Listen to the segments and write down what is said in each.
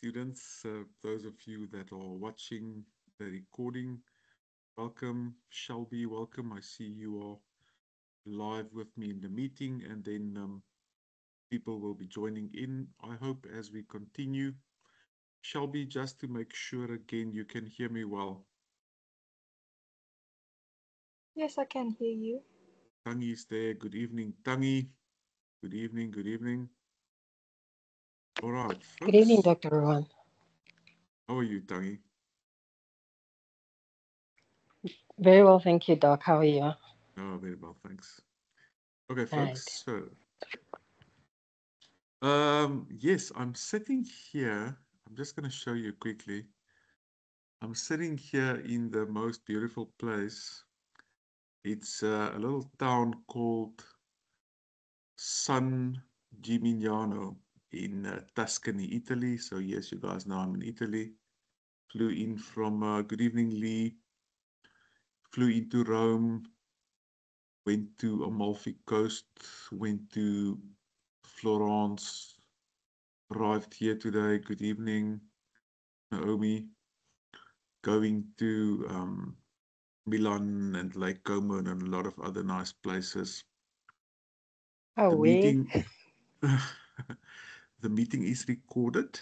students, those of you that are watching the recording, welcome. Shelby, welcome. I see you are live with me in the meeting, and then people will be joining in, I hope, as we continue. Shelby, just to make sure again, you can hear me well. Yes, I can hear you. Tangi's there. Good evening, Tangi. Good evening, good evening. All right, Good evening, folks. Dr. Rowan. How are you, Tangi? Very well, thank you, Doc. How are you? Oh, very well, thanks. Okay, Right. folks. So, yes, I'm sitting here. I'm just going to show you quickly. I'm sitting here in the most beautiful place. It's a little town called San Gimignano in Tuscany, Italy. So yes, you guys know I'm in Italy. Flew in from, good evening, Lee. Flew into Rome, went to Amalfi Coast, went to Florence, arrived here today. Good evening, Naomi. Going to Milan and Lake Como and a lot of other nice places. Oh, The we. meeting, the meeting is recorded.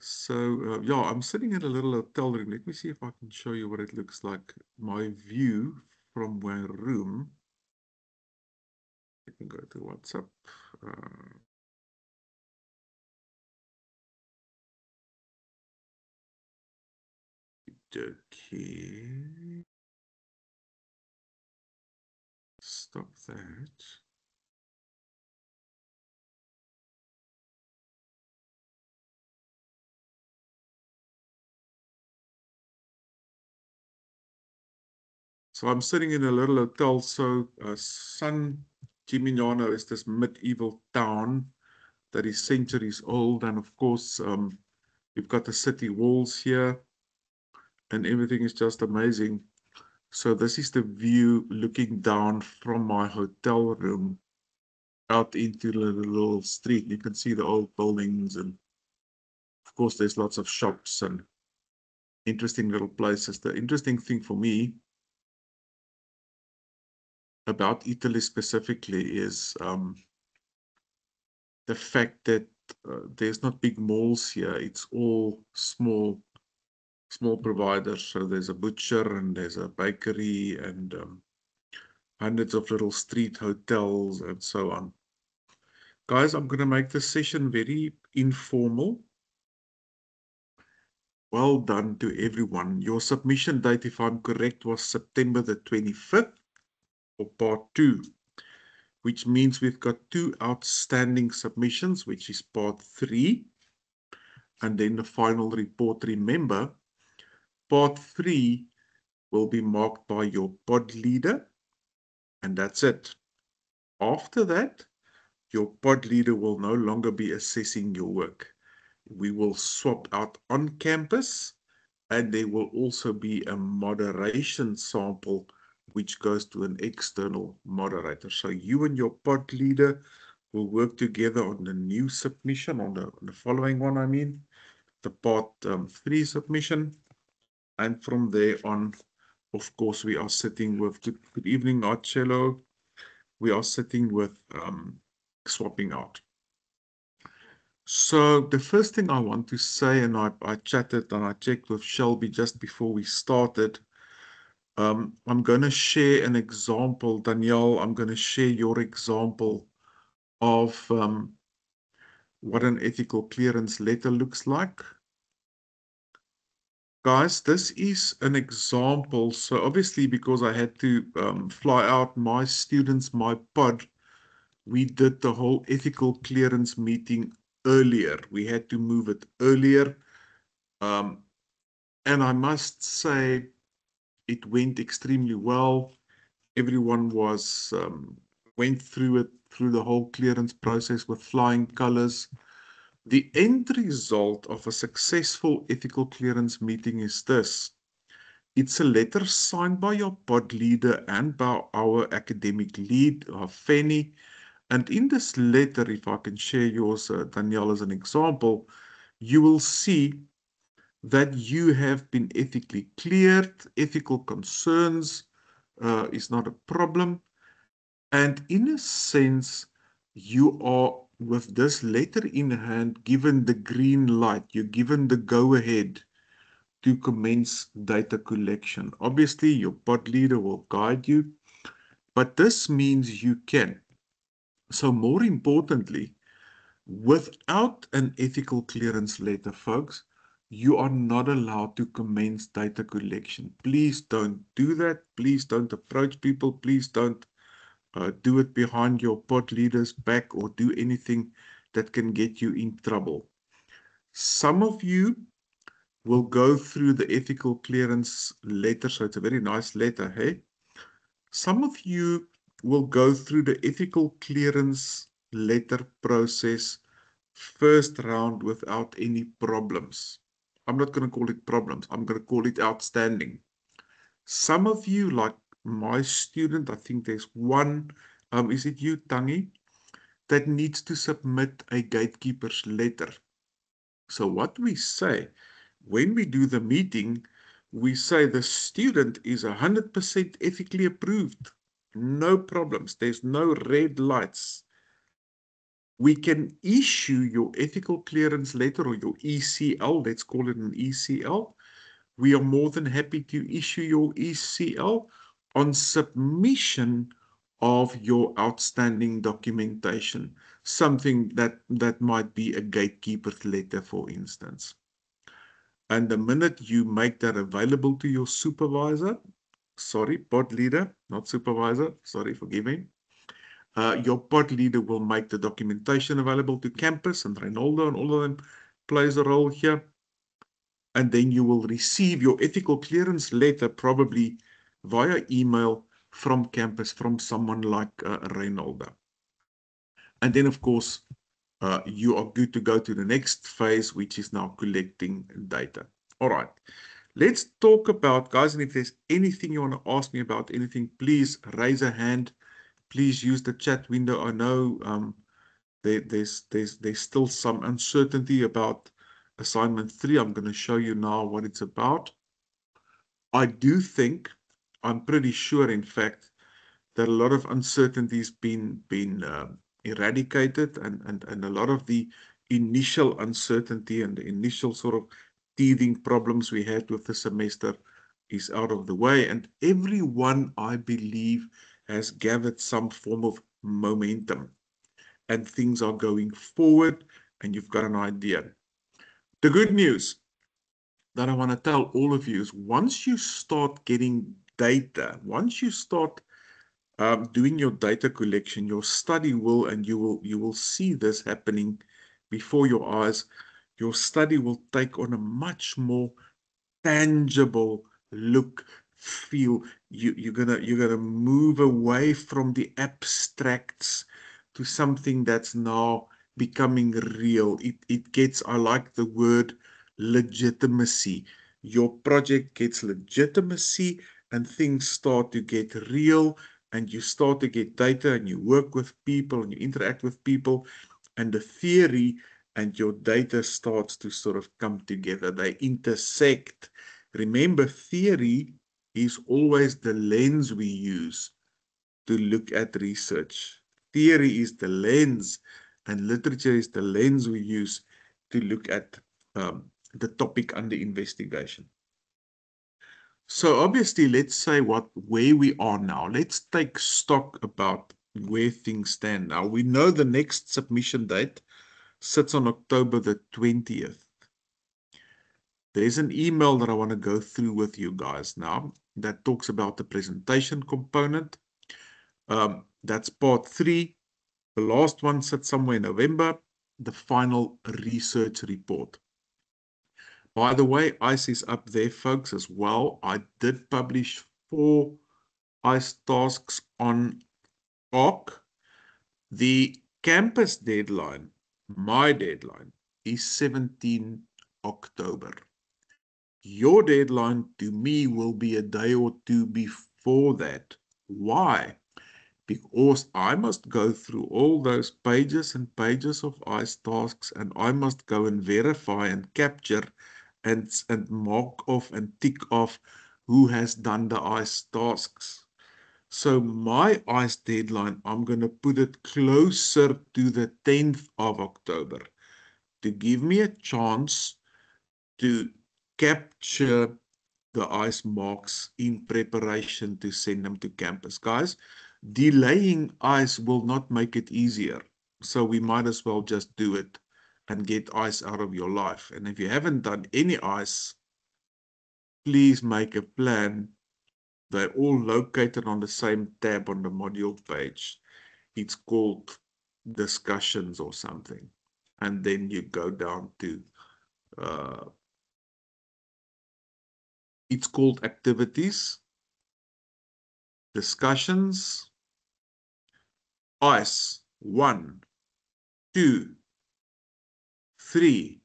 So yeah, I'm sitting in a little hotel room. Let me see if I can show you what it looks like. My view from my room. Let me go to WhatsApp. Okay. Stop that. So I'm sitting in a little hotel. So San Gimignano is this medieval town that is centuries old. And of course, you've got the city walls here and everything is just amazing. So this is the view looking down from my hotel room out into the little street. You can see the old buildings, and of course there's lots of shops and interesting little places. The interesting thing for me about Italy specifically is the fact that there's not big malls here. It's all small providers. So there's a butcher and there's a bakery and hundreds of little street hotels and so on. Guys, I'm going to make this session very informal. Well done to everyone. Your submission date, if I'm correct, was September the 25th for part 2, which means we've got 2 outstanding submissions, which is part 3, and then the final report. Remember, part 3 will be marked by your pod leader, and that's it. After that, your pod leader will no longer be assessing your work. We will swap out on campus, and there will also be a moderation sample which goes to an external moderator. So you and your pod leader will work together on the new submission, on the following one, I mean, the part 3 submission. And from there on, of course, we are sitting with, good evening, Arcello. We are sitting with swapping out. So the first thing I want to say, and I chatted and I checked with Shelby just before we started, I'm going to share an example. Danielle, I'm going to share your example of what an ethical clearance letter looks like. Guys, this is an example. So obviously, because I had to fly out my students, my pod, we did the whole ethical clearance meeting earlier. We had to move it earlier. And I must say, it went extremely well. Everyone went through it, through the whole clearance process with flying colors. The end result of a successful ethical clearance meeting is this. It's a letter signed by your pod leader and by our academic lead, Fanny. And in this letter, if I can share yours, Danielle, as an example, you will see that you have been ethically cleared. Ethical concerns is not a problem. And in a sense, you are, with this letter in hand, given the green light. You're given the go-ahead to commence data collection. Obviously, your pod leader will guide you, but this means you can. So more importantly, without an ethical clearance letter, folks, you are not allowed to commence data collection. Please don't do that. Please don't approach people. Please don't do it behind your pod leader's back or do anything that can get you in trouble. Some of you will go through the ethical clearance letter. So it's a very nice letter, hey? Some of you will go through the ethical clearance letter process first round without any problems. I'm not going to call it problems. I'm going to call it outstanding. Some of you, like my student, I think there's one, is it you, Tangi, that needs to submit a gatekeeper's letter. So what we say, when we do the meeting, we say the student is 100% ethically approved. No problems. There's no red lights. We can issue your ethical clearance letter or your ECL. Let's call it an ECL. We are more than happy to issue your ECL on submission of your outstanding documentation, something that might be a gatekeeper's letter, for instance. And the minute you make that available to your supervisor, sorry, pod leader, not supervisor, sorry, forgive me, your pod leader will make the documentation available to campus, and Reynoldo and all of them plays a role here. And then you will receive your ethical clearance letter probably via email from campus, from someone like Reynoldo. And then, of course, you are good to go to the next phase, which is now collecting data. All right. Let's talk about, guys, and if there's anything you want to ask me about anything, please raise a hand. Please use the chat window. I know there's still some uncertainty about assignment 3. I'm going to show you now what it's about. I do think, I'm pretty sure, in fact, that a lot of uncertainty has been eradicated, and a lot of the initial uncertainty and the initial sort of teething problems we had with the semester is out of the way, and everyone, I believe, has gathered some form of momentum, and things are going forward, and you've got an idea. The good news that I want to tell all of you is, once you start getting data, once you start doing your data collection, your study will, and you will see this happening before your eyes, your study will take on a much more tangible look, feel. You're gonna move away from the abstracts to something that's now becoming real. It gets, I like the word legitimacy. Your project gets legitimacy, and things start to get real, and you start to get data, and you work with people, and you interact with people, and the theory and your data starts to sort of come together. They intersect. Remember, theory is always the lens we use to look at research. Theory is the lens, and literature is the lens we use to look at the topic under investigation. So obviously, let's say where we are now. Let's take stock about where things stand now. We know the next submission date sits on October the 20th. There's an email that I want to go through with you guys now that talks about the presentation component. That's part 3. The last one sits somewhere in November, the final research report. By the way, ICE is up there, folks, as well. I did publish 4 ICE tasks on ARC. The campus deadline, my deadline, is 17 October. Your deadline to me will be a day or 2 before that. Why? because I must go through all those pages and pages of ICE tasks, and I must go and verify and capture and mark off and tick off who has done the ICE tasks. So my ICE deadline, I'm going to put it closer to the 10th of October to give me a chance to capture the ICE marks in preparation to send them to campus. Guys, delaying ICE will not make it easier. So we might as well just do it and get ICE out of your life. And if you haven't done any ICE, please make a plan. They're all located on the same tab on the module page. It's called discussions or something. And then you go down to, it's called activities, discussions, ICE, 1, 2, 3,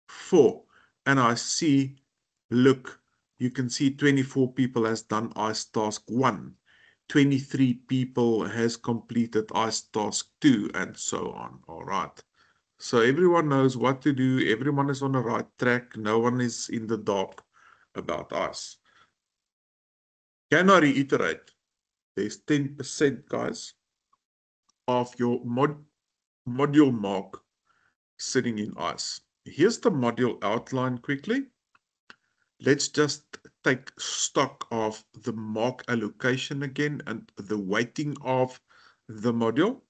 4. And I see, look, you can see 24 people has done ICE task 1. 23 people has completed ICE task 2, and so on. All right. So everyone knows what to do. Everyone is on the right track. No one is in the dark about ICE. Can I reiterate? There's 10%, guys, of your module mark sitting in ICE. Here's the module outline quickly. Let's just take stock of the mark allocation again and the weighting of the module.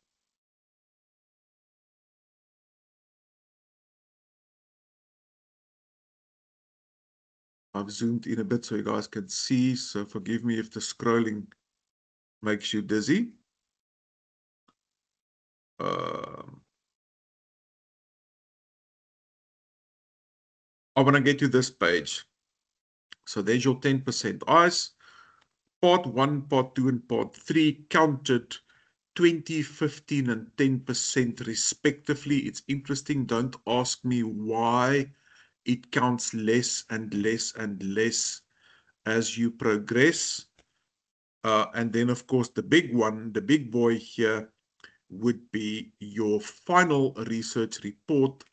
I've zoomed in a bit so you guys can see, so forgive me if the scrolling makes you dizzy. I want to get to this page. So there's your 10% ICE. Part 1, Part 2, and Part 3 counted 20, 15, and 10% respectively. It's interesting. Don't ask me why it counts less and less and less as you progress. And then, of course, the big one, the big boy here would be your final research report,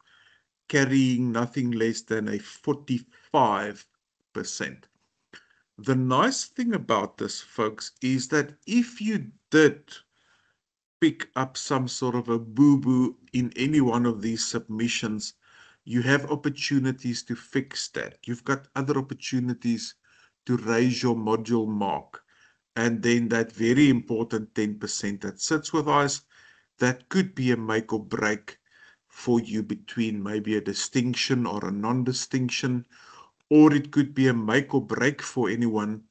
carrying nothing less than a 45%. The nice thing about this, folks, is that if you did pick up some sort of a boo-boo in any one of these submissions, you have opportunities to fix that. You've got other opportunities to raise your module mark. And then that very important 10% that sits with ICE, that could be a make or break for you between maybe a distinction or a non-distinction, or it could be a make or break for anyone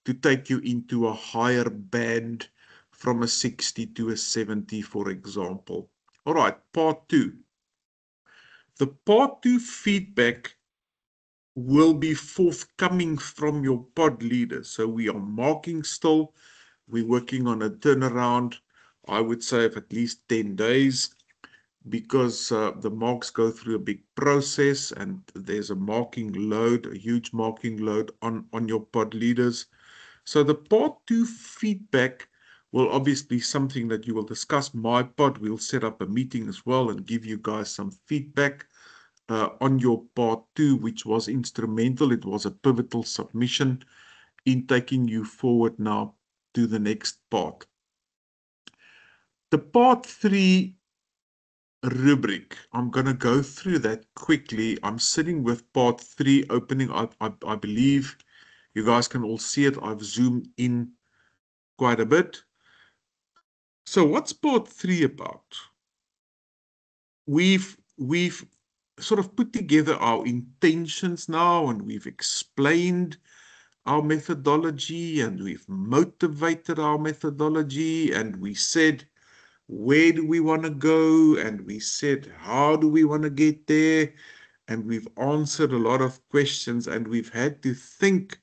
to take you into a higher band from a 60 to a 70, for example. All right, part 2. The part 2 feedback will be forthcoming from your pod leaders. So we are marking still. We're working on a turnaround, I would say, of at least 10 days, because the marks go through a big process and there's a marking load, a huge marking load on your pod leaders. So the part 2 feedback will obviously be something that you will discuss. My pod, we'll set up a meeting as well and give you guys some feedback on your part 2, which was instrumental. It was a pivotal submission in taking you forward now to the next part. The part 3 rubric, I'm going to go through that quickly. I'm sitting with part 3 opening. I believe you guys can all see it. I've zoomed in quite a bit. So what's part 3 about? We've sort of put together our intentions now, and we've explained our methodology, and we've motivated our methodology, and we said, where do we want to go? And we said, how do we want to get there? And we've answered a lot of questions, and we've had to think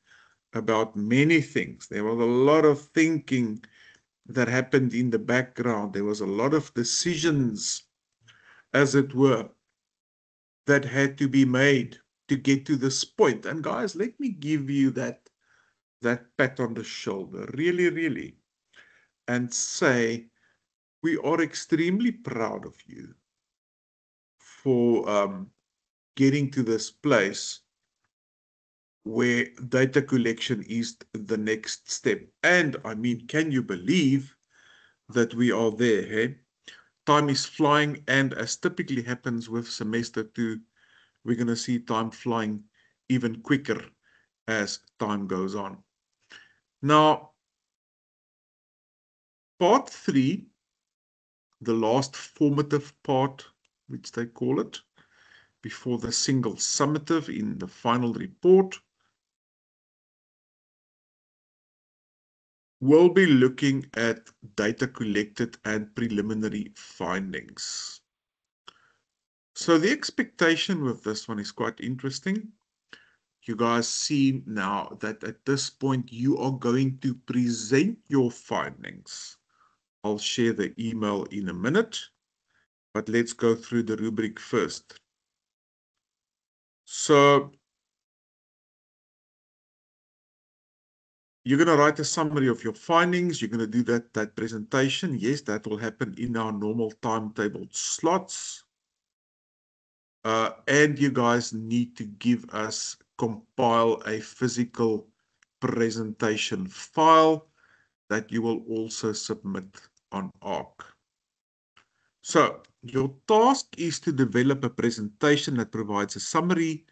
about many things. There was a lot of thinking that happened in the background. There was a lot of decisions, as it were, that had to be made to get to this point. And guys, let me give you that pat on the shoulder. Really, really. and say, we are extremely proud of you for getting to this place where data collection is the next step. And I mean, can you believe that we are there? Hey? Time is flying, and as typically happens with semester 2, we're going to see time flying even quicker as time goes on. Now, part 3, the last formative part, which they call it, before the single summative in the final report, we'll be looking at data collected and preliminary findings. So the expectation with this one is quite interesting. You guys see now that at this point you are going to present your findings. I'll share the email in a minute, but let's go through the rubric first. So you're going to write a summary of your findings. You're going to do that presentation. Yes, that will happen in our normal timetable slots. And you guys need to compile a physical presentation file that you will also submit on ARC. So your task is to develop a presentation that provides a summary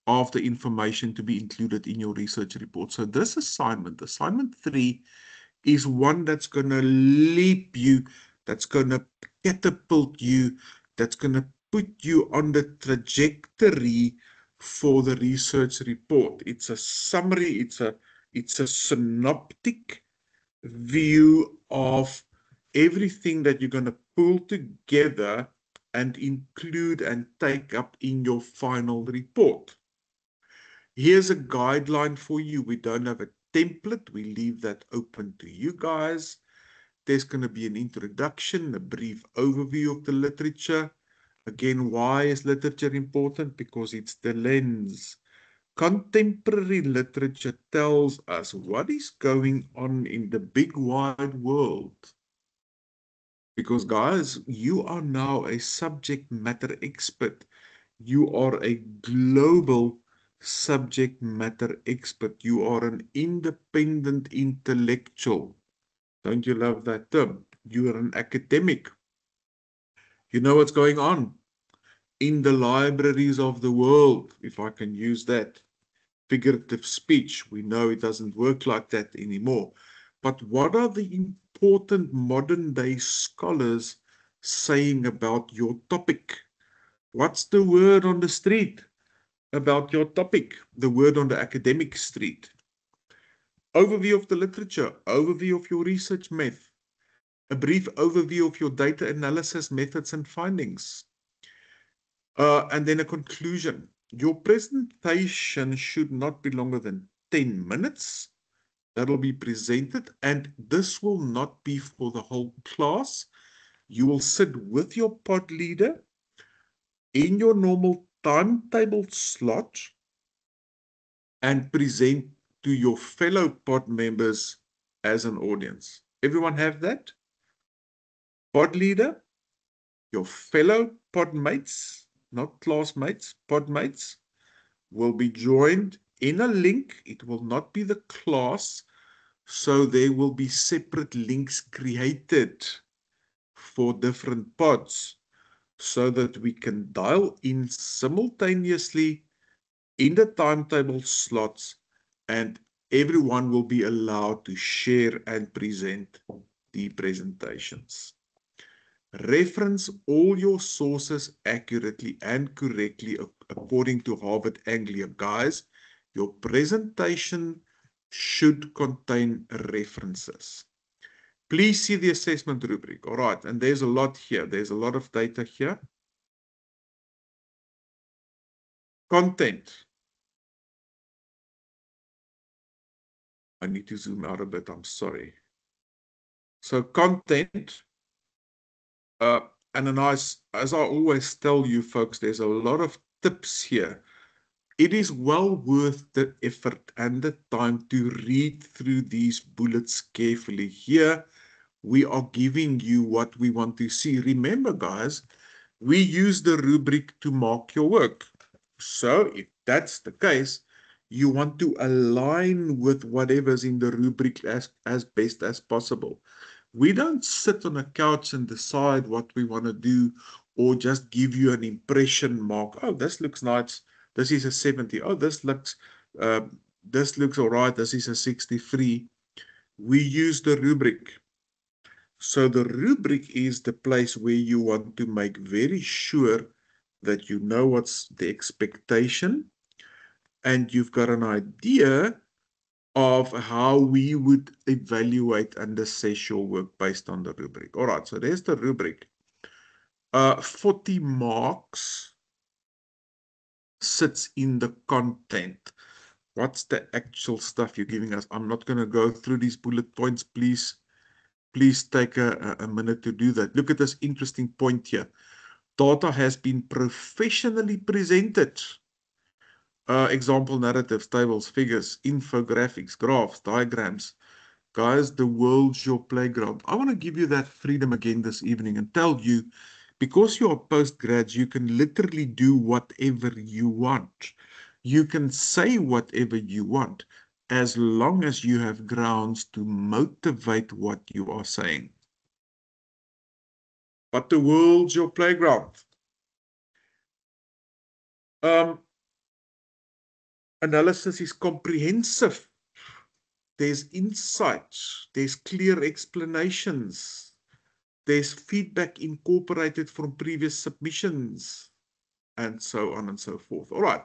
of the information to be included in your research report. So this assignment 3, is one that's going to leap you, that's going to catapult you, that's going to put you on the trajectory for the research report. It's a summary, it's a synoptic view of everything that you're going to pull together and include and take up in your final report. Here's a guideline for you. We don't have a template. We leave that open to you guys. There's going to be an introduction, a brief overview of the literature. Again, why is literature important? Because it's the lens. Contemporary literature tells us what is going on in the big wide world. Because guys, you are now a subject matter expert. You are a global subject matter expert. You are an independent intellectual. Don't you love that term? You are an academic. You know what's going on in the libraries of the world, if I can use that figurative speech. We know it doesn't work like that anymore. But what are the important modern day scholars saying about your topic? What's the word on the street about your topic? The word on the academic street. Overview of the literature, overview of your research method, a brief overview of your data analysis methods and findings, and then a conclusion. Your presentation should not be longer than 10 minutes. That will be presented, and this will not be for the whole class. You will sit with your pod leader in your normal timetable slot and present to your fellow pod members as an audience. Everyone have that? Pod leader, your fellow pod mates, not classmates, pod mates, will be joined in a link. It will not be the class, so there will be separate links created for different pods so that we can dial in simultaneously in the timetable slots, and everyone will be allowed to share and present the presentations. Reference all your sources accurately and correctly according to Harvard Anglia. Guys, your presentation should contain references. Please see the assessment rubric. All right, and there's a lot here. There's a lot of data here. Content. I need to zoom out a bit, I'm sorry. So content, and as I always tell you folks, there's a lot of tips here. It is well worth the effort and the time to read through these bullets carefully. Here, we are giving you what we want to see. Remember, guys, we use the rubric to mark your work. So if that's the case, you want to align with whatever's in the rubric as best as possible. We don't sit on a couch and decide what we want to do or just give you an impression mark. Oh, this looks nice. This is a 70. Oh, this looks all right. This is a 63. We use the rubric. So the rubric is the place where you want to make very sure that you know what's the expectation and you've got an idea of how we would evaluate and assess your work based on the rubric. All right, so there's the rubric. 40 marks sits in the content. What's the actual stuff you're giving us? I'm not going to go through these bullet points. Please take a minute to do that. Look at this interesting point here. Data has been professionally presented. Example narratives, tables, figures, infographics, graphs, diagrams. Guys, the world's your playground. I want to give you that freedom again this evening and tell you, because you are postgrads, you can literally do whatever you want. You can say whatever you want, as long as you have grounds to motivate what you are saying. But the world's your playground. Analysis is comprehensive. There's insights, there's clear explanations, there's feedback incorporated from previous submissions, and so on and so forth. All right,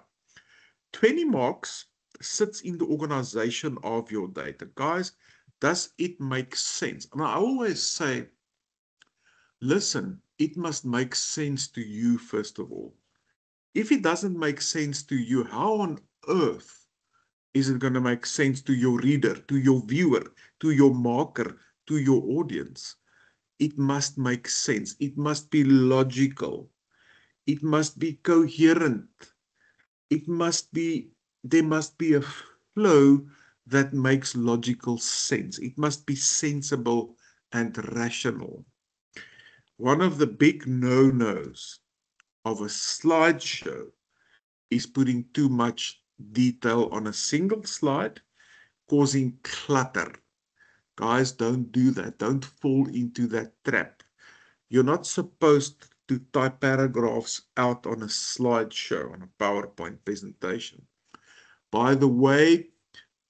20 marks sits in the organization of your data. Guys, does it make sense? And I always say, listen, it must make sense to you first of all. If it doesn't make sense to you, how on earth is it going to make sense to your reader, to your viewer, to your marker, to your audience? It must make sense. It must be logical. It must be coherent. There must be a flow that makes logical sense. It must be sensible and rational. One of the big no-nos of a slideshow is putting too much detail on a single slide, causing clutter. Guys, don't do that. Don't fall into that trap. You're not supposed to type paragraphs out on a slideshow, on a PowerPoint presentation. By the way,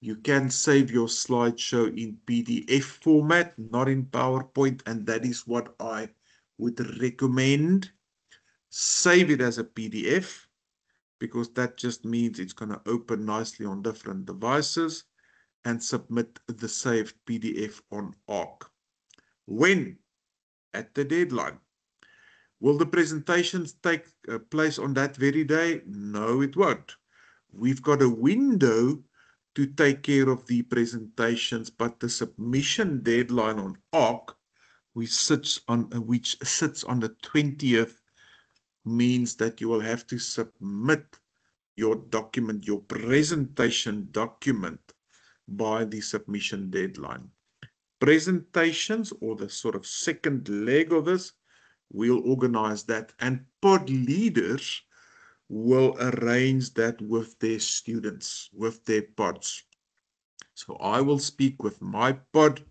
you can save your slideshow in PDF format, not in PowerPoint, and that is what I would recommend. Save it as a PDF, because that just means it's going to open nicely on different devices, and submit the saved PDF on ARC. When? At the deadline. Will the presentations take place on that very day? No, it won't. We've got a window to take care of the presentations, but the submission deadline on ARC, which sits on the 20th, means that you will have to submit your document, your presentation document, by the submission deadline. Presentations, or the sort of second leg of this, we'll organize that, and pod leaders will arrange that with their students, with their pods. So I will speak with my pod,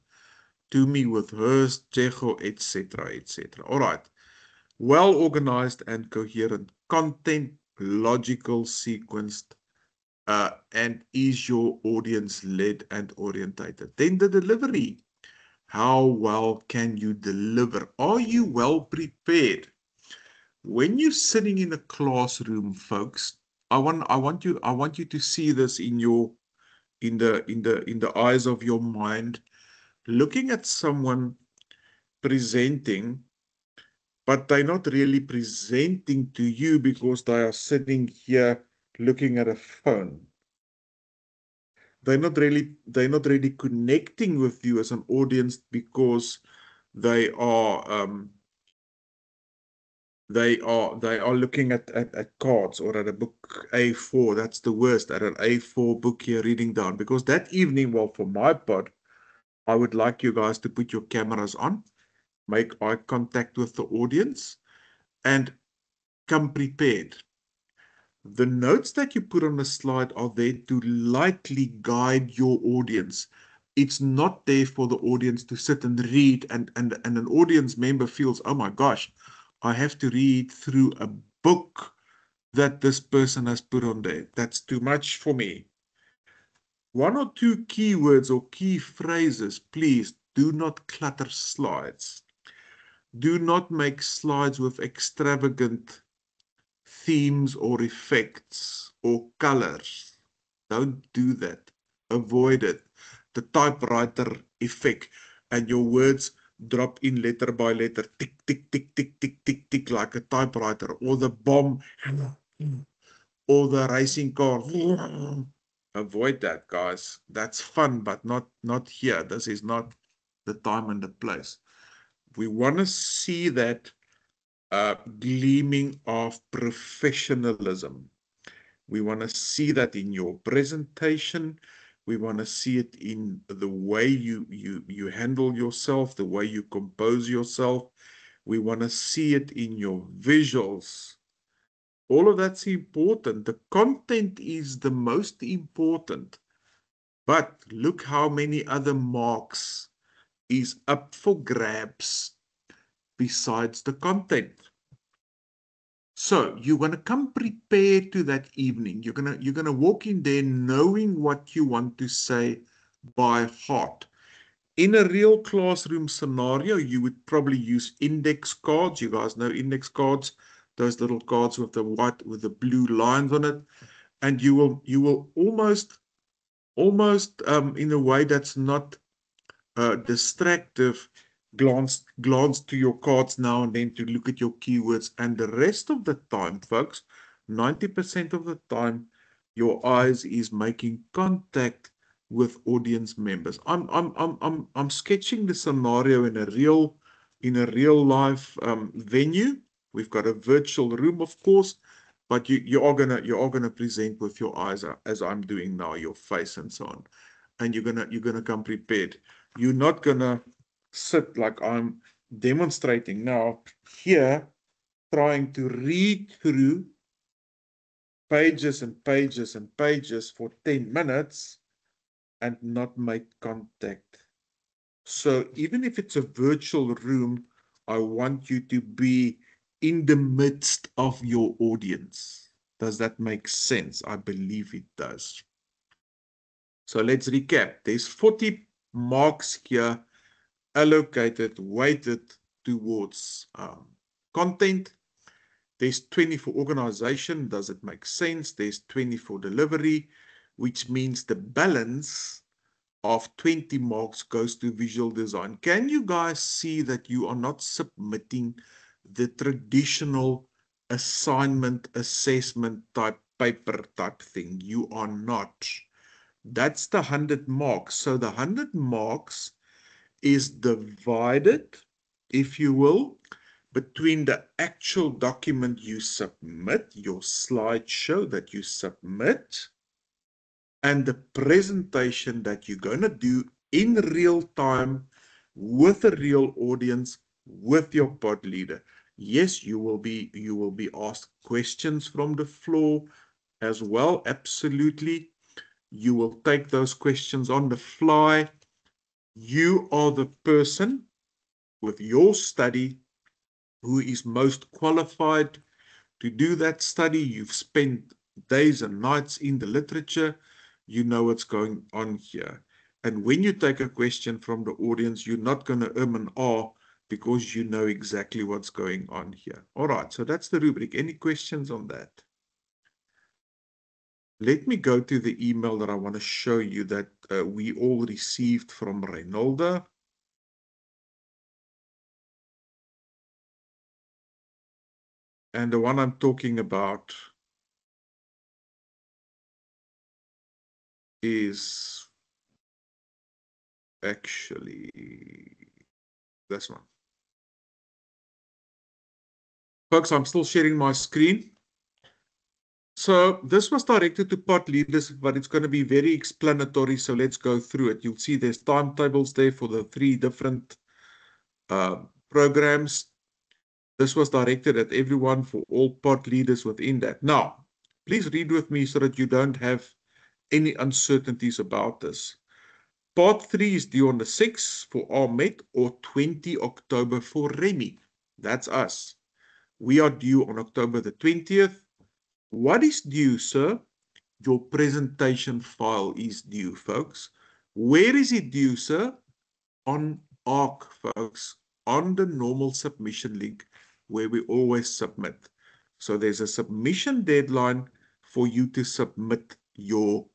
Tumi with hers, Checho, etc., etc. All right. Well organized and coherent content, logical, sequenced, and is your audience led and orientated? Then the delivery. How well can you deliver? Are you well prepared? When you're sitting in a classroom, folks, I want you to see this in the eyes of your mind, looking at someone presenting, but they're not really presenting to you because they are sitting here looking at a phone. They're not really connecting with you as an audience because they are looking at cards or at a book A4. That's the worst, at an A4 book here reading down. Because that evening, well, for my part, I would like you guys to put your cameras on, make eye contact with the audience, and come prepared. The notes that you put on the slide are there to lightly guide your audience. It's not there for the audience to sit and read, and an audience member feels, oh my gosh, I have to read through a book that this person has put on there. That's too much for me. One or two keywords or key phrases, please do not clutter slides. Do not make slides with extravagant themes or effects or colors. Don't do that. Avoid it. The typewriter effect, and your words drop in letter by letter, tick, tick, tick, tick, tick, tick, tick, like a typewriter, or the bomb, or the racing car. Avoid that, guys. That's fun, but not here. This is not the time and the place. We want to see that gleaming of professionalism. We want to see that in your presentation. We want to see it in the way you handle yourself, the way you compose yourself. We want to see it in your visuals. All of that's important. The content is the most important. But look how many other marks is up for grabs besides the content. So you're going to come prepared to that evening. You're going to walk in there knowing what you want to say by heart. In a real classroom scenario, you would probably use index cards. You guys know index cards, those little cards with the white with the blue lines on it, and you will almost in a way that's not distractive, glance to your cards now and then to look at your keywords, and the rest of the time, folks, 90% of the time, your eyes is making contact with audience members. I'm sketching the scenario in a real life venue. We've got a virtual room, of course, but you are gonna present with your eyes as I'm doing now, your face and so on, and you're gonna come prepared. You're not gonna sit like I'm demonstrating now here, trying to read through pages and pages and pages for 10 minutes and not make contact. So even if it's a virtual room, I want you to be in the midst of your audience. Does that make sense? I believe it does. So let's recap. There's 40 marks here allocated, weighted towards content. There's 20 for organization. Does it make sense? There's 20 for delivery, which means the balance of 20 marks goes to visual design. Can you guys see that you are not submitting the traditional assignment, assessment type paper type thing? You are not. That's the 100 marks. So the 100 marks is divided, if you will, between the actual document you submit, your slideshow that you submit, and the presentation that you're going to do in real time with a real audience, with your pod leader. Yes, you will be asked questions from the floor as well. Absolutely. You will take those questions on the fly. You are the person with your study who is most qualified to do that study. You've spent days and nights in the literature. You know what's going on here. And when you take a question from the audience, you're not going to and ah because you know exactly what's going on here. All right, so that's the rubric. Any questions on that? Let me go to the email that I want to show you that we all received from Reynolda. And the one I'm talking about is actually this one. Folks, I'm still sharing my screen. So this was directed to pod leaders, but it's going to be very explanatory. So let's go through it. You'll see there's timetables there for the 3 different programs. This was directed at everyone for all pod leaders within that. Now, please read with me so that you don't have any uncertainties about this. Part 3 is due on the 6th for Ahmed or 20 October for Remy. That's us. We are due on October the 20th. What is due, sir? Your presentation file is due, folks. Where is it due, sir? On ARC, folks, on the normal submission link where we always submit. So there's a submission deadline for you to submit your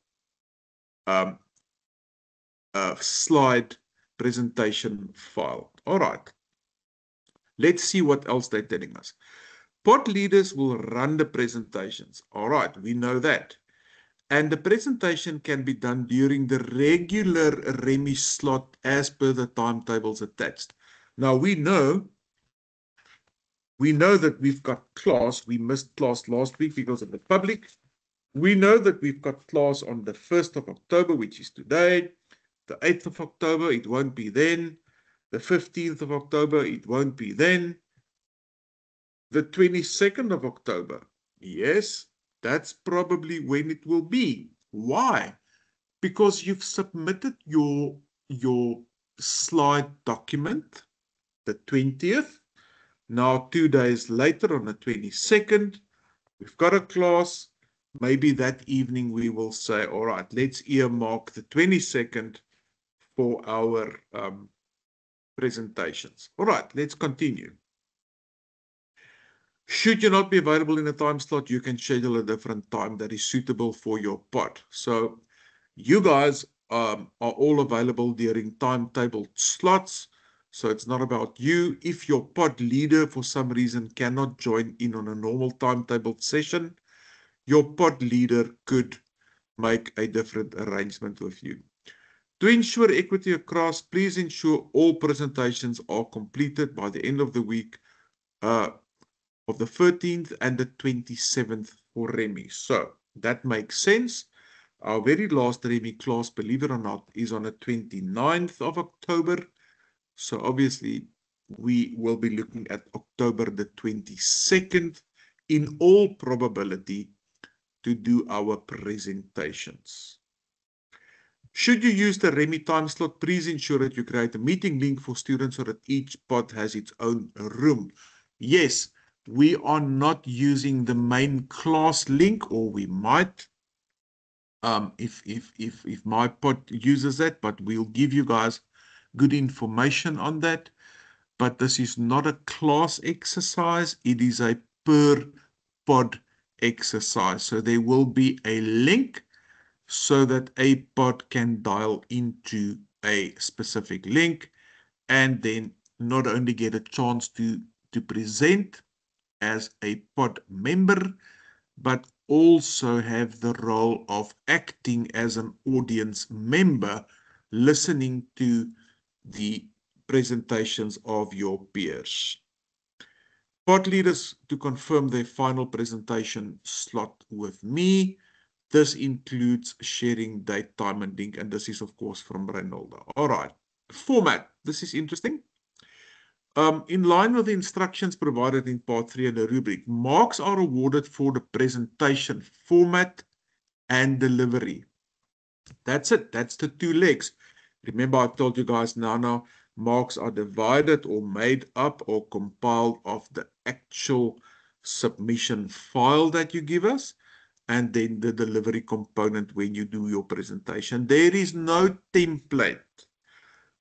slide presentation file. All right. Let's see what else they're telling us. Pod leaders will run the presentations. All right, we know that. And the presentation can be done during the regular Remy slot as per the timetables attached. Now we know that we've got class. We missed class last week because of the public. We know that we've got class on the 1st of October, which is today. The 8th of October, it won't be then. The 15th of October, it won't be then. The 22nd of October, yes, that's probably when it will be. Why? Because you've submitted your slide document the 20th. Now 2 days later on the 22nd, we've got a class. Maybe that evening we will say, all right, let's earmark the 22nd for our presentations. All right, let's continue. Should you not be available in a time slot, you can schedule a different time that is suitable for your pod. So you guys are all available during timetable slots. So it's not about you. If your pod leader for some reason cannot join in on a normal timetable session, your pod leader could make a different arrangement with you. To ensure equity across, please ensure all presentations are completed by the end of the week of the 13th and the 27th for Remy. So that makes sense. Our very last Remy class, believe it or not, is on the 29th of October. So obviously we will be looking at October the 22nd in all probability to do our presentations. Should you use the Remy time slot, please ensure that you create a meeting link for students so that each pod has its own room. Yes, we are not using the main class link, or we might if my pod uses that, but we'll give you guys good information on that. But this is not a class exercise, it is a per pod exercise. So there will be a link so that a pod can dial into a specific link and then not only get a chance to present as a pod member, but also have the role of acting as an audience member, listening to the presentations of your peers. Pod leaders to confirm their final presentation slot with me. This includes sharing date, time, and link, and this is, of course, from Reynolda. All right. Format. This is interesting. In line with the instructions provided in part 3 of the rubric, marks are awarded for the presentation format and delivery. That's it. That's the 2 legs. Remember, I told you guys now marks are divided or made up or compiled of the actual submission file that you give us, and then the delivery component when you do your presentation. There is no template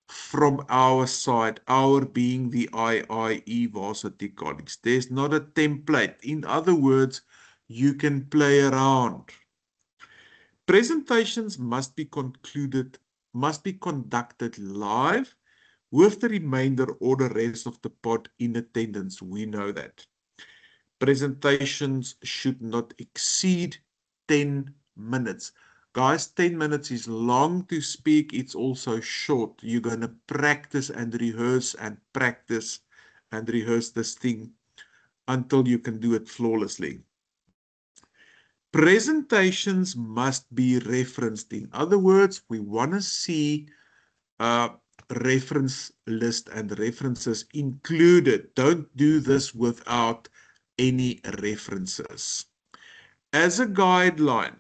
from our side, our being the IIE Varsity College. There's not a template. In other words, you can play around. Presentations must be conducted live with the remainder or the rest of the pod in attendance. We know that. Presentations should not exceed 10 minutes. Guys, 10 minutes is long to speak. It's also short. You're going to practice and rehearse and practice and rehearse this thing until you can do it flawlessly. Presentations must be referenced. In other words, we want to see a reference list and references included. Don't do this without any references. As a guideline,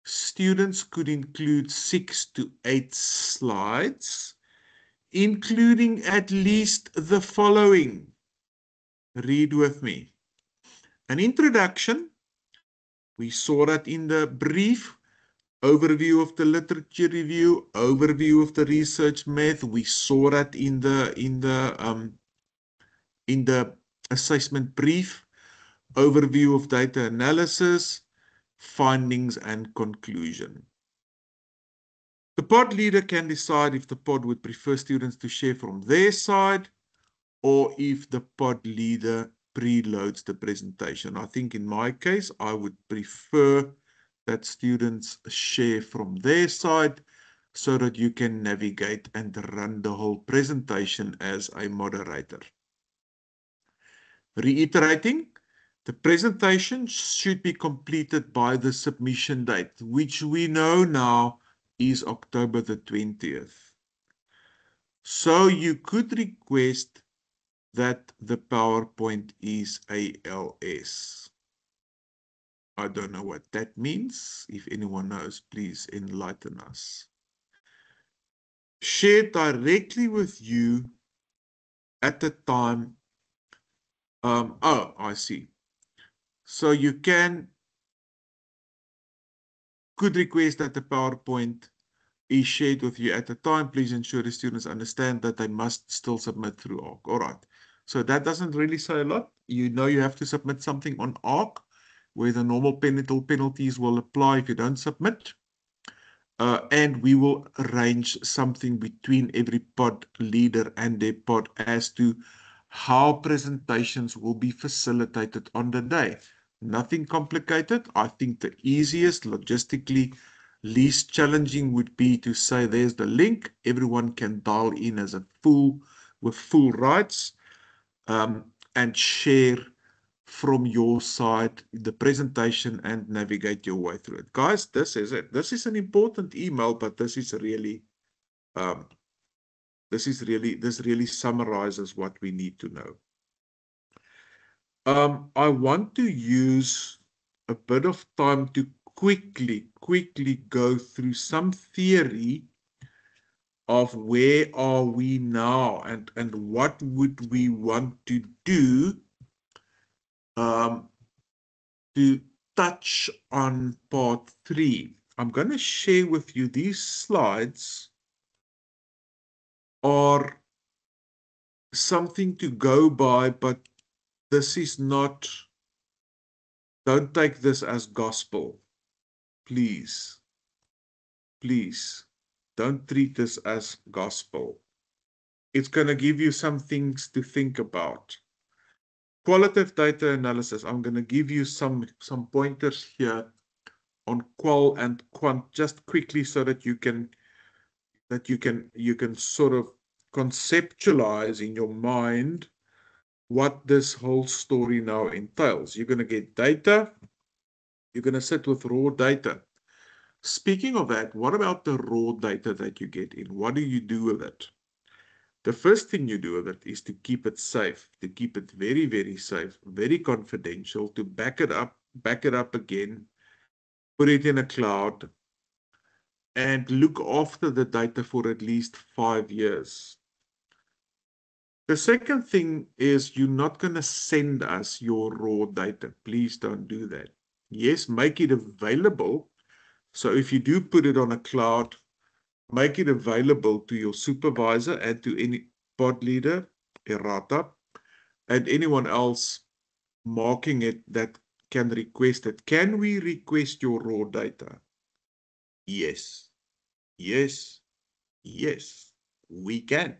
students could include 6 to 8 slides, including at least the following. Read with me. An introduction. We saw that in the brief. Overview of the literature review, overview of the research method. We saw that in the assessment brief. Overview of data analysis, findings and conclusion. The pod leader can decide if the pod would prefer students to share from their side or if the pod leader preloads the presentation. I think in my case, I would prefer that students share from their side so that you can navigate and run the whole presentation as a moderator. Reiterating, the presentation should be completed by the submission date, which we know now is October the 20th. So you could request that the PowerPoint is ALS. I don't know what that means. If anyone knows, please enlighten us. Share directly with you at the time. Oh, I see. So you could request that the PowerPoint is shared with you at the time. Please ensure the students understand that they must still submit through ARC. All right. So that doesn't really say a lot. You know you have to submit something on ARC, where the normal penalties will apply if you don't submit. And we will arrange something between every pod leader and their pod as to how presentations will be facilitated on the day. Nothing complicated. I think the easiest, logistically least challenging would be to say there's the link. Everyone can dial in as with full rights and share from your side the presentation and navigate your way through it. Guys, this is it. This is an important email, but this really summarizes what we need to know. I want to use a bit of time to quickly go through some theory of where are we now and what would we want to do to touch on part 3. I'm going to share with you these slides are something to go by, but this is not, don't take this as gospel. Please, don't treat this as gospel. It's going to give you some things to think about. Qualitative data analysis, I'm going to give you some pointers here on qual and quant just quickly so that you can sort of conceptualize in your mind what this whole story now entails. You're going to get data. You're going to sit with raw data. Speaking of that, what about the raw data that you get in? What do you do with it? The first thing you do with it is to keep it safe, to keep it very, very safe, very confidential, to back it up again, put it in a cloud, and look after the data for at least 5 years. The second thing is you're not going to send us your raw data. Please don't do that. Yes, make it available. So if you do put it on a cloud, make it available to your supervisor and to any pod leader, errata, and anyone else marking it that can request it. Can we request your raw data? Yes, we can.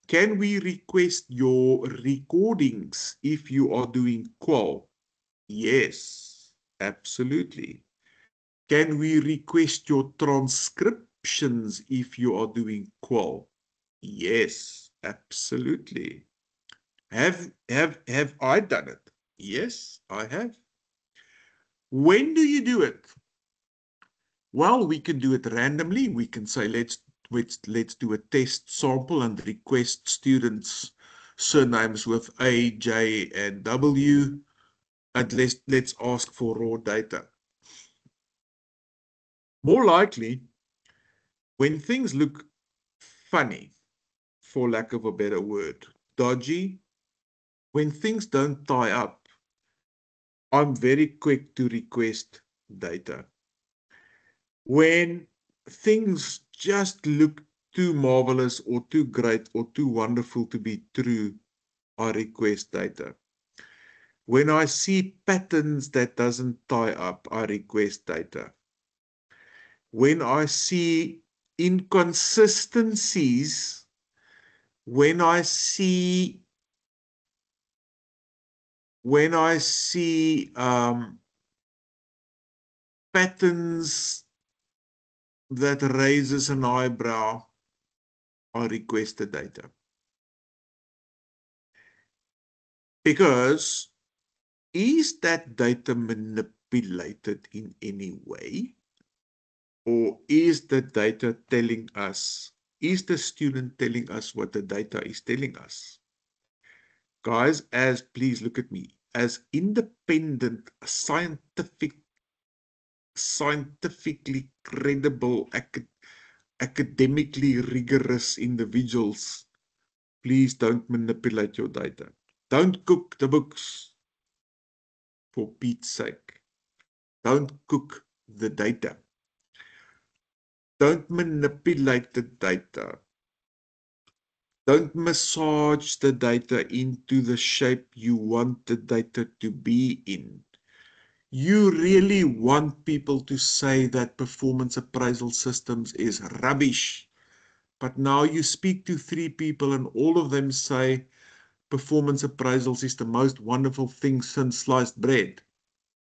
Can we request your recordings if you are doing qual? Yes, absolutely. Can we request your transcriptions if you are doing qual? Yes, absolutely. Have I done it? Yes, I have. When do you do it? Well, we can do it randomly. We can say, let's do a test sample and request students' surnames with A, J, and W. And let's ask for raw data. More likely, when things look funny, for lack of a better word, dodgy, when things don't tie up, I'm very quick to request data. When things just look too marvelous or too great or too wonderful to be true, I request data. When I see patterns that doesn't tie up, I request data. When I see inconsistencies, when I see patterns that raises an eyebrow, I request the data. Because is that data manipulated in any way? Or is the data telling us, is the student telling us what the data is telling us? Guys, please look at me, as independent, scientifically credible, academically rigorous individuals, please don't manipulate your data. Don't cook the books, for Pete's sake. Don't cook the data. Don't manipulate the data. Don't massage the data into the shape you want the data to be in. You really want people to say that performance appraisal systems is rubbish. But now you speak to 3 people and all of them say performance appraisals is the most wonderful thing since sliced bread.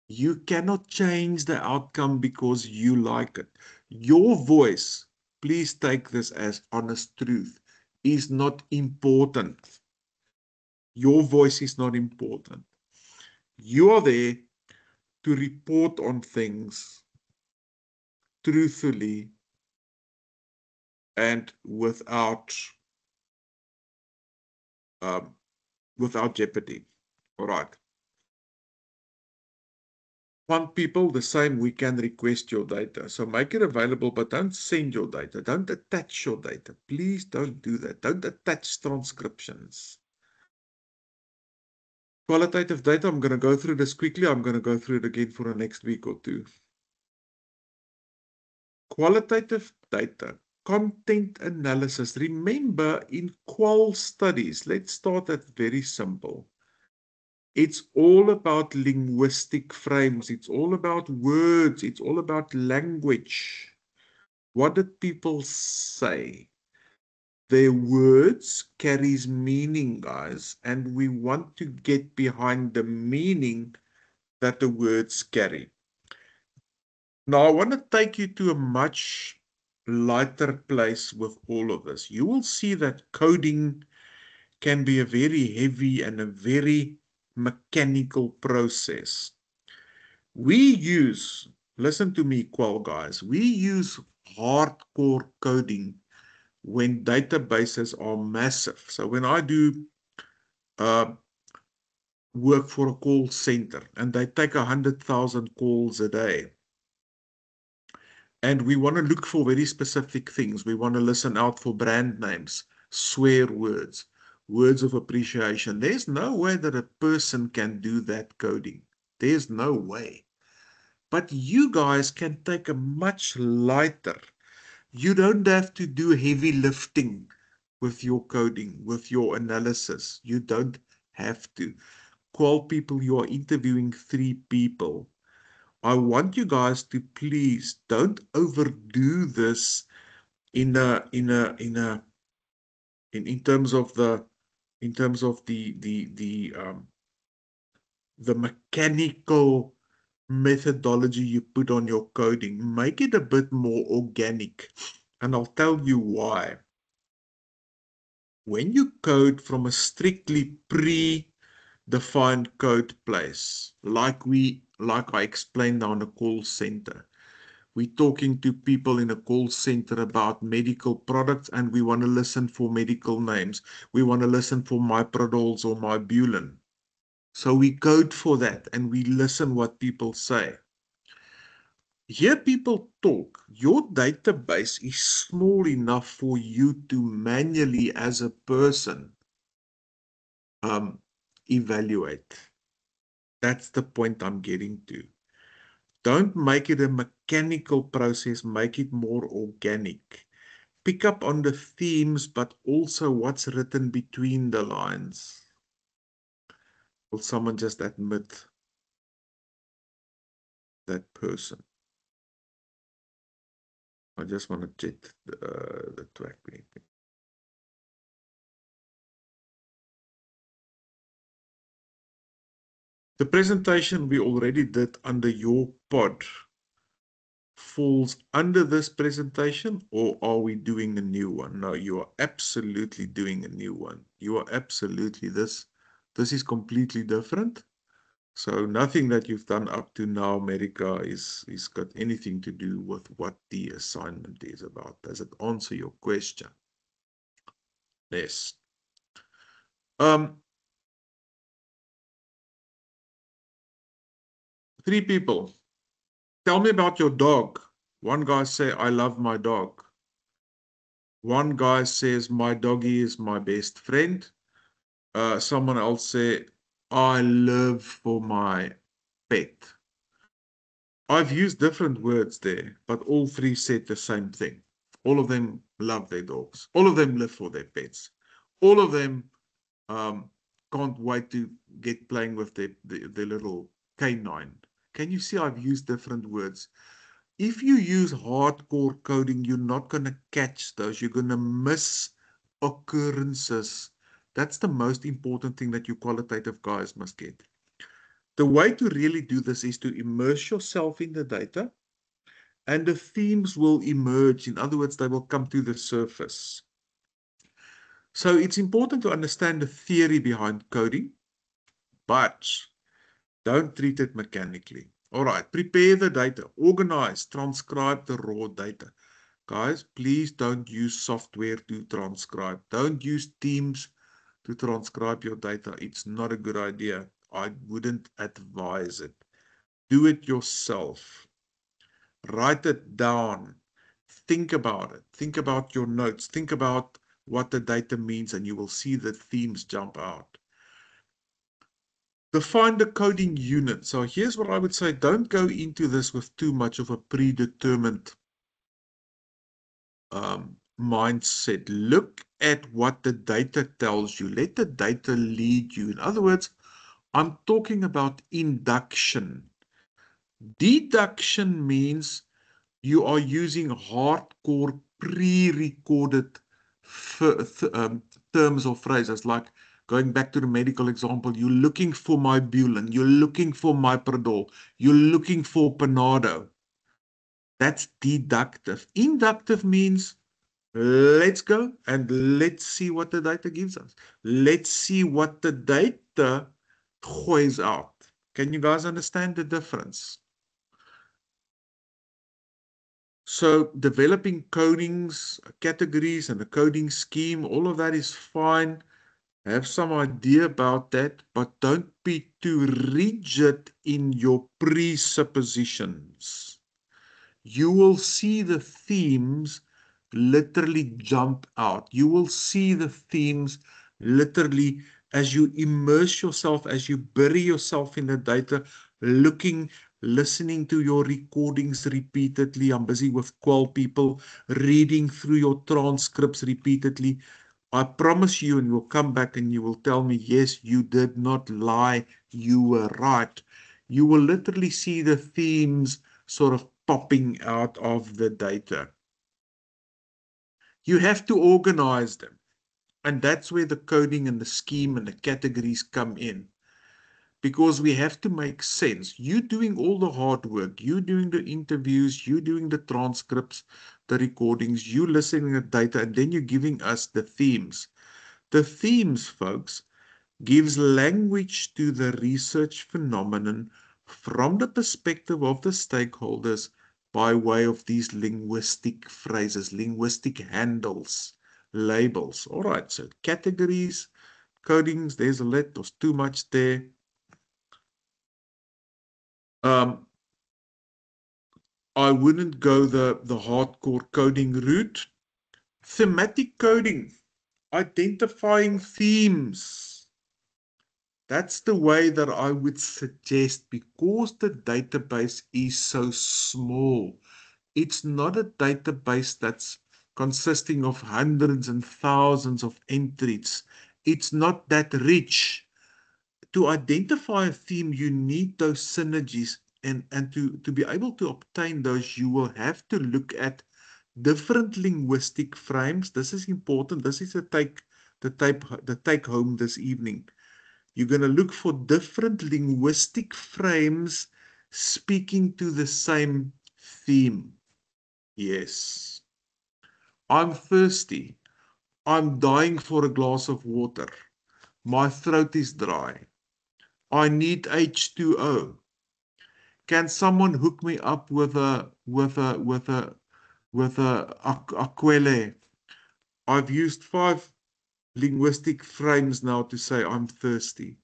You cannot change the outcome because you like it. Your voice, please take this as honest truth, is not important. Your voice is not important. You are there to report on things truthfully and without jeopardy. All right. Want people the same, we can request your data. So make it available, but don't send your data. Don't attach your data. Please don't do that. Don't attach transcriptions. Qualitative data, I'm going to go through this quickly. I'm going to go through it again for the next week or two. Qualitative data, content analysis. Remember, in qual studies, let's start at very simple. It's all about linguistic frames. It's all about words. It's all about language. What did people say? Their words carries meaning, guys, and we want to get behind the meaning that the words carry. Now, I want to take you to a much lighter place with all of this. You will see that coding can be a very heavy and a very mechanical process. We use, listen to me, qual guys, we use hardcore coding when databases are massive. So when I do work for a call center and they take 100,000 calls a day, and we want to look for very specific things. We want to listen out for brand names, swear words, words of appreciation. There's no way that a person can do that coding. There's no way. But you guys can take a much lighter. You don't have to do heavy lifting with your coding, with your analysis. You don't have to. Call people, you are interviewing 3 people. I want you guys to please don't overdo this in terms of the mechanical methodology you put on your coding. Make it a bit more organic, and I'll tell you why. When you code from a strictly defined code place, like I explained on the call center. We're talking to people in a call center about medical products, and we want to listen for medical names. We want to listen for Myprodols or Mybulen. So we code for that and we listen what people say. Hear people talk. Your database is small enough for you to manually, as a person, evaluate. That's the point I'm getting to. Don't make it a mechanical process, make it more organic. Pick up on the themes, but also what's written between the lines. Will someone just admit that person? I just want to check the track. The presentation we already did under your pod falls under this presentation, or are we doing a new one? No, you are absolutely doing a new one. You are absolutely this is completely different. So nothing that you've done up to now, America, is got anything to do with what the assignment is about. Does it answer your question? Yes. 3 people. Tell me about your dog. One guy say, I love my dog. One guy says, my doggy is my best friend. Someone else say, I live for my pet. I've used different words there, but all 3 said the same thing. All of them love their dogs. All of them live for their pets. All of them can't wait to get playing with their little canine. Can you see I've used different words? If you use hardcore coding, you're not going to catch those. You're going to miss occurrences. That's the most important thing that you qualitative guys must get. The way to really do this is to immerse yourself in the data, and the themes will emerge. In other words, they will come to the surface. So it's important to understand the theory behind coding, but don't treat it mechanically. All right, prepare the data, organize, transcribe the raw data. Guys, please don't use software to transcribe. Don't use Teams to transcribe your data. It's not a good idea. I wouldn't advise it. Do it yourself. Write it down. Think about it. Think about your notes. Think about what the data means, and you will see the themes jump out. Define the coding unit. So here's what I would say. Don't go into this with too much of a predetermined mindset. Look at what the data tells you. Let the data lead you. In other words, I'm talking about induction. Deduction means you are using hardcore pre-recorded terms or phrases, like going back to the medical example, you're looking for Mybulen, you're looking for Myprodol, you're looking for Panado. That's deductive. Inductive means let's go and let's see what the data gives us. Let's see what the data goes out. Can you guys understand the difference? So developing codings, categories, and a coding scheme, all of that is fine. Have some idea about that, but don't be too rigid in your presuppositions. You will see the themes literally jump out. You will see the themes literally as you immerse yourself, as you bury yourself in the data, listening to your recordings repeatedly. I'm busy with Qual people, reading through your transcripts repeatedly. I promise you, and you'll come back and you will tell me, yes, you did not lie, you were right. You will literally see the themes sort of popping out of the data. You have to organize them. And that's where the coding and the scheme and the categories come in. Because we have to make sense. You doing all the hard work, you doing the interviews, you doing the transcripts, the recordings, you listening to data, and then you're giving us the themes. The themes, folks, gives language to the research phenomenon from the perspective of the stakeholders by way of these linguistic phrases, linguistic handles, labels. All right, so categories, codings, there's a lot, there's too much there. I wouldn't go the hardcore coding route. Thematic coding, identifying themes. That's the way that I would suggest, because the database is so small. It's not a database that's consisting of hundreds and thousands of entries. It's not that rich. To identify a theme, you need those synergies, and to be able to obtain those, you will have to look at different linguistic frames. This is important. This is the take home this evening. You're going to look for different linguistic frames speaking to the same theme. Yes. I'm thirsty. I'm dying for a glass of water. My throat is dry. I need H2O. Can someone hook me up with a Aquele? I've used 5 linguistic frames now to say I'm thirsty.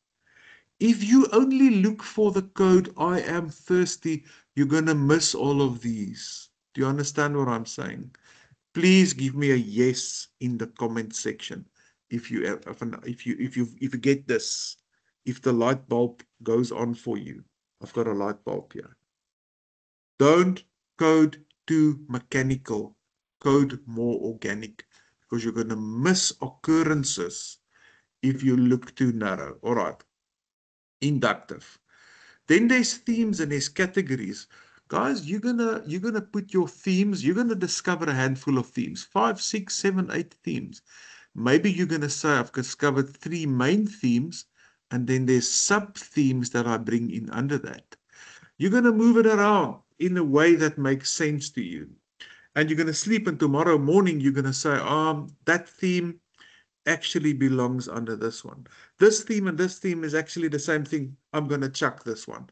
If you only look for the code I am thirsty, you're going to miss all of these. Do you understand what I'm saying? Please give me a yes in the comment section if you get this. If the light bulb goes on for you. I've got a light bulb here. Don't code too mechanical. Code more organic, because you're going to miss occurrences if you look too narrow. All right. Inductive. Then there's themes and there's categories. Guys, you're gonna put your themes, you're gonna discover a handful of themes, 5, 6, 7, 8 themes. Maybe you're gonna say I've discovered 3 main themes, and then there's sub-themes that I bring in under that. You're gonna move it around in a way that makes sense to you. And you're gonna sleep, and tomorrow morning you're gonna say, that theme actually belongs under this one. This theme and this theme is actually the same thing. I'm going to chuck this one.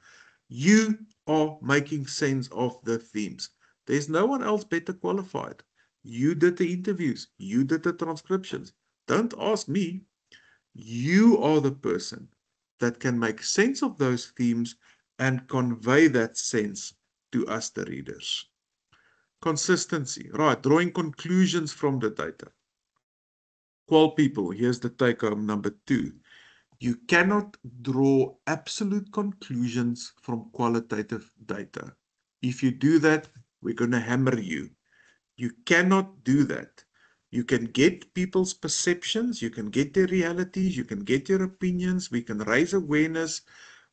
You are making sense of the themes. There's no one else better qualified. You did the interviews. You did the transcriptions. Don't ask me. You are the person that can make sense of those themes and convey that sense to us, the readers. Consistency, right? Drawing conclusions from the data. Qual people, here's the take home number 2. You cannot draw absolute conclusions from qualitative data. If you do that, we're going to hammer you. You cannot do that. You can get people's perceptions, you can get their realities, you can get their opinions, we can raise awareness,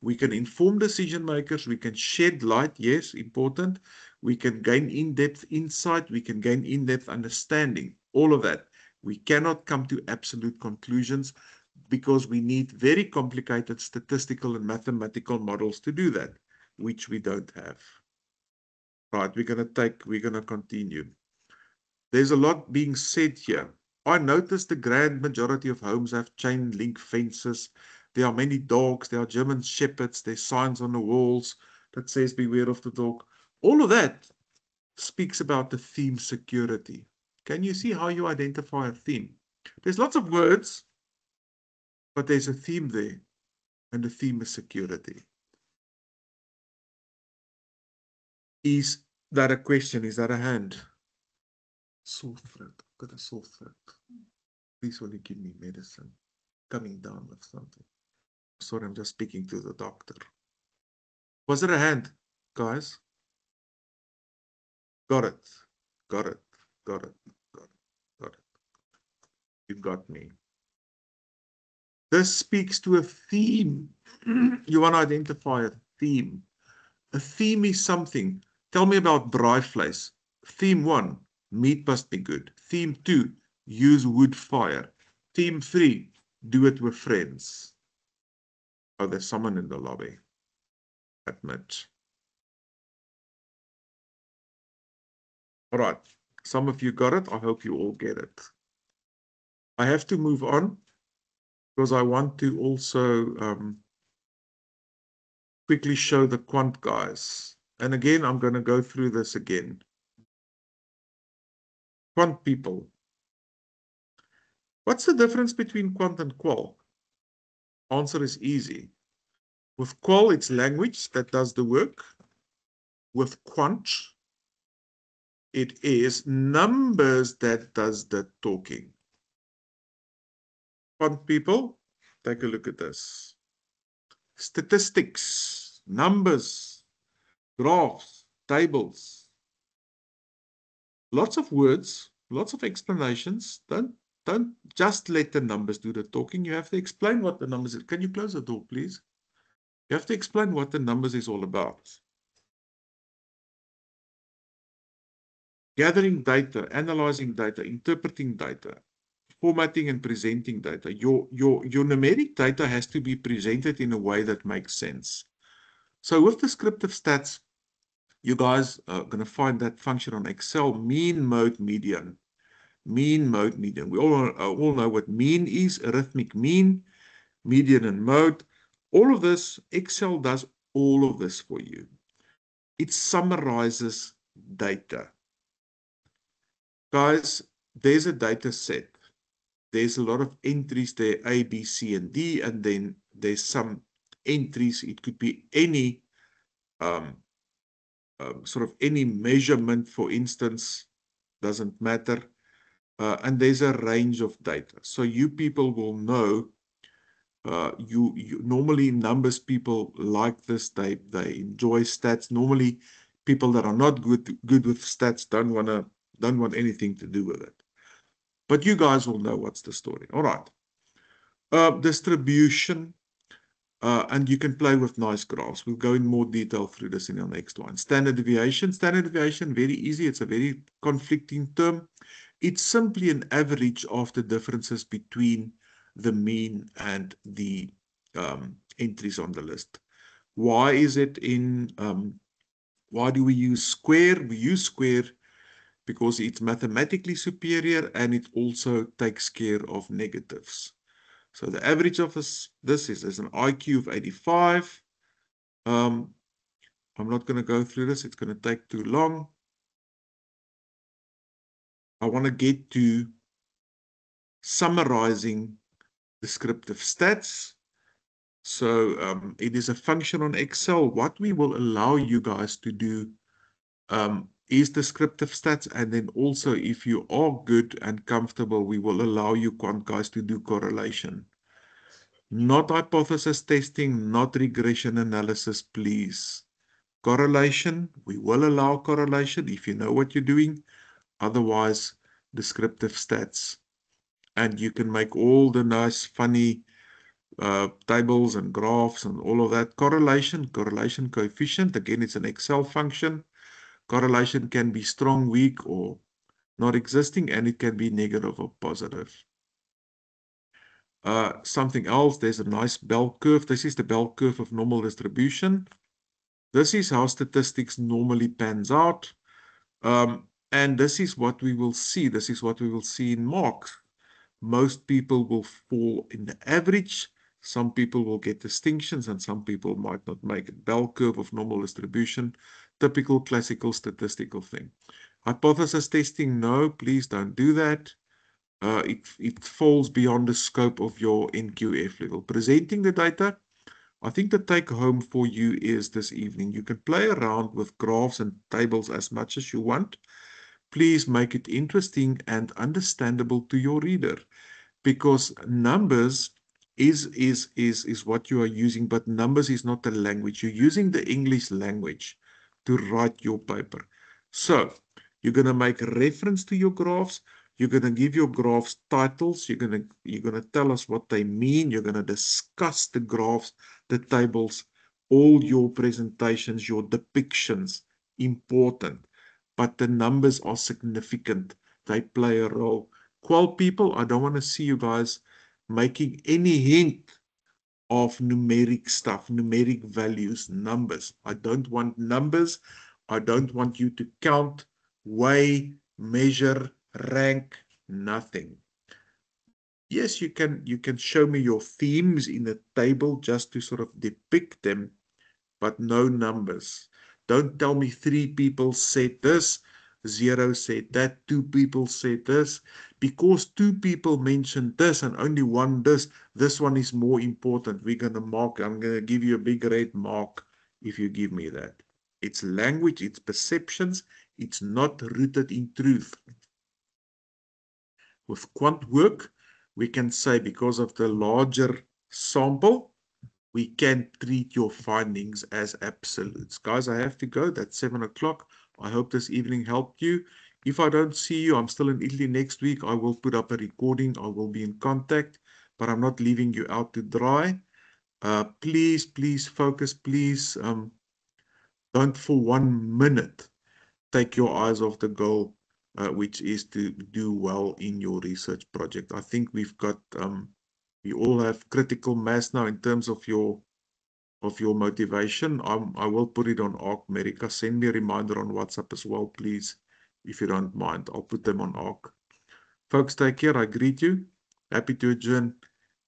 we can inform decision makers, we can shed light, yes, important. We can gain in-depth insight, we can gain in-depth understanding, all of that. We cannot come to absolute conclusions because we need very complicated statistical and mathematical models to do that, which we don't have. Right, we're going to continue. There's a lot being said here. I noticed the grand majority of homes have chain link fences. There are many dogs, there are German shepherds, there's signs on the walls that says beware of the dog. All of that speaks about the theme security. Can you see how you identify a theme? There's lots of words, but there's a theme there, and the theme is security. Is that a question? Is that a hand? Sore throat. I've got a sore throat. Please will you give me medicine? Coming down with something. Sorry, I'm just speaking to the doctor. Was it a hand, guys? Got it. Got it. Got it. Got it. Got it. You got me. This speaks to a theme. You want to identify a theme. A theme is something. Tell me about braaivleis. Theme 1, meat must be good. Theme 2, use wood fire. Theme 3, do it with friends. Oh, there's someone in the lobby. Admit. All right. Some of you got it. I hope you all get it. I have to move on. because I want to also quickly show the quant guys. And again, I'm going to go through this again. Quant people. What's the difference between quant and qual? Answer is easy. With qual, it's language that does the work. With quant, it is numbers that does the talking. Quant people, take a look at this. Statistics, numbers, graphs, tables. Lots of words, lots of explanations. Don't just let the numbers do the talking. You have to explain what the numbers is. Can you close the door, please? You have to explain what the numbers is all about. Gathering data, analyzing data, interpreting data, formatting and presenting data. Your numeric data has to be presented in a way that makes sense. So with descriptive stats, you guys are going to find that function on Excel, mean, mode, median. Mean, mode, median. We all know what mean is, arithmetic mean, median and mode. All of this, Excel does all of this for you. It summarizes data. Guys, there's a data set. There's a lot of entries there, A, B, C, and D, and then there's some entries. It could be any sort of any measurement, for instance, doesn't matter. And there's a range of data. So you people will know, you normally numbers people like this, they enjoy stats. Normally people that are not good with stats don't want anything to do with it. But you guys will know what's the story. All right. Distribution. And you can play with nice graphs. We'll go in more detail through this in our next one. Standard deviation. Standard deviation, very easy. It's a very conflicting term. It's simply an average of the differences between the mean and the entries on the list. Why is it in, why do we use square? We use square because it's mathematically superior and it also takes care of negatives. So the average of this is an IQ of 85. I'm not going to go through this. It's going to take too long. I want to get to summarizing descriptive stats. So it is a function on Excel. What we will allow you guys to do is descriptive stats. And then also, if you are good and comfortable, we will allow you quant guys to do correlation. Not hypothesis testing, not regression analysis, please. Correlation, we will allow correlation if you know what you're doing. Otherwise, descriptive stats. And you can make all the nice, funny tables and graphs and all of that. Correlation coefficient. Again, it's an Excel function. Correlation can be strong, weak, or not existing, and it can be negative or positive. Something else, there's a nice bell curve. This is the bell curve of normal distribution. This is how statistics normally pans out. And this is what we will see. This is what we will see in marks. Most people will fall in the average. Some people will get distinctions and some people might not make it. Bell curve of normal distribution, typical classical statistical thing. Hypothesis testing, no, please don't do that. It falls beyond the scope of your NQF level. Presenting the data, I think the take home for you is this evening. You can play around with graphs and tables as much as you want. Please make it interesting and understandable to your reader, because numbers is what you are using, but numbers is not the language. You're using the English language to write your paper. So you're going to make reference to your graphs. You're going to give your graphs titles. You're going to tell us what they mean. You're going to discuss the graphs, the tables, all your presentations, your depictions, important. But the numbers are significant. They play a role. Qual people, I don't want to see you guys making any hint of numeric stuff, numeric values, numbers. I don't want numbers. I don't want you to count, weigh, measure, rank, nothing. Yes, you can show me your themes in a table just to sort of depict them, but no numbers. Don't tell me 3 people said this, 0 said that, 2 people said this. Because 2 people mentioned this and only 1 this one is more important. We're going to mark, I'm going to give you a big red mark if you give me that. It's language, it's perceptions, it's not rooted in truth. With quant work, we can say because of the larger sample, we can treat your findings as absolutes. Guys, I have to go. That's 7 o'clock. I hope this evening helped you. If I don't see you, I'm still in Italy next week. I will put up a recording. I will be in contact, but I'm not leaving you out to dry. Please focus. Please don't for 1 minute take your eyes off the goal, which is to do well in your research project. I think we've got, we all have critical mass now in terms of your motivation. I will put it on ARC America. Send me a reminder on WhatsApp as well, please, if you don't mind. I'll put them on ARC. Folks, take care. I greet you. Happy to adjourn.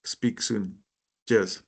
Speak soon. Cheers.